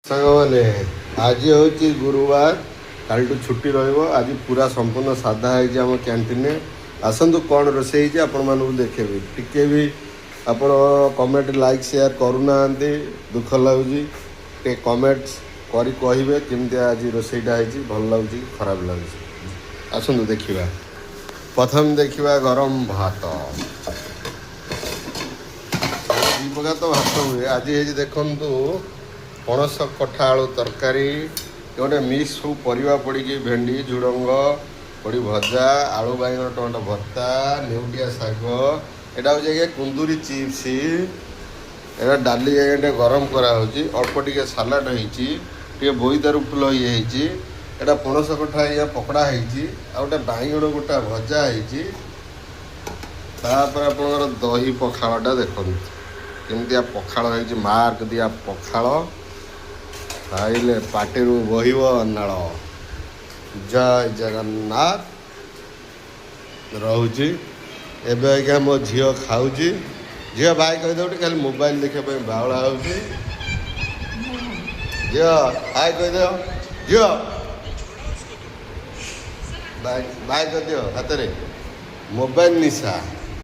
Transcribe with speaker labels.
Speaker 1: ସାଙ୍ଗମାନେ ଆଜି ହେଉଛି ଗୁରୁବାର, କାଲିଠୁ ଛୁଟି ରହିବ। ଆଜି ପୁରା ସମ୍ପୂର୍ଣ୍ଣ ସାଧା ହେଇଛି ଆମ କ୍ୟାଣ୍ଟିନ୍ରେ। ଆସନ୍ତୁ କ'ଣ ରୋଷେଇ ହେଇଛି ଆପଣମାନଙ୍କୁ ଦେଖେଇବି। ଟିକେ ବି ଆପଣ କମେଣ୍ଟ ଲାଇକ୍ ସେୟାର କରୁନାହାନ୍ତି, ଦୁଃଖ ଲାଗୁଛି। ଟିକେ କମେଣ୍ଟ କରି କହିବେ କେମିତି ଆଜି ରୋଷେଇଟା ହେଇଛି, ଭଲ ଲାଗୁଛି କି ଖରାପ ଲାଗୁଛି। ଆସନ୍ତୁ ଦେଖିବା। ପ୍ରଥମେ ଦେଖିବା ଗରମ ଭାତ। ଦୁଇ ପ୍ରକାର ତ ଭାତ ହୁଏ, ଆଜି ହେଇଛି ଦେଖନ୍ତୁ ପଣସ କଠା ଆଳୁ ତରକାରୀ, ଗୋଟେ ମିକ୍ସ ସବୁ ପରିବା ପଡ଼ିକି ଭେଣ୍ଡି ଝୁଡ଼ଙ୍ଗ ପଡ଼ି ଭଜା, ଆଳୁ ବାଇଗଣ ଟମାଟୋ ଭର୍ତ୍ତା, ନେଉଟିଆ ଶାଗ, ଏଇଟା ହେଉଛି ଆଜ୍ଞା କୁନ୍ଦୁରି ଚିପ୍ସ, ଏଇଟା ଡାଲି ଆଜ୍ଞା ଟିକେ ଗରମ କରାହେଉଛି, ଅଳ୍ପ ଟିକେ ସାଲାଡ଼ ହେଇଛି, ଟିକେ ବୋଇତାଳୁ ଫୁଲ ଇଏ ହେଇଛି, ଏଇଟା ପଣସ କଠା ଆଜ୍ଞା ପକୋଡ଼ା ହେଇଛି, ଆଉ ଗୋଟେ ବାଇଗଣ ଗୋଟା ଭଜା ହେଇଛି। ତାପରେ ଆପଣଙ୍କର ଦହି ପଖାଳଟା ଦେଖନ୍ତୁ କେମିତିଆ ପଖାଳ ହେଇଛି, ମାର୍କ ଦିଆ ପଖାଳ, ଖାଇଲେ ପାଟିରୁ ବହିବ ନାଳ। ଜୟ ଜଗନ୍ନାଥ। ରହୁଛି ଏବେ ଆଜ୍ଞା ମୋ ଝିଅ ଖାଉଛି। ଝିଅ ଭାଇ କହିଦେଉଠି ଖାଲି ମୋବାଇଲ ଦେଖିବା ପାଇଁ ବାଉଳା ହେଉଛି। ଝିଅ ହାଇ କହିଦେବ, ଝିଅ ବାଇ ବାଇ କରିଦିଅ, ହାତରେ ମୋବାଇଲ ନିଶା।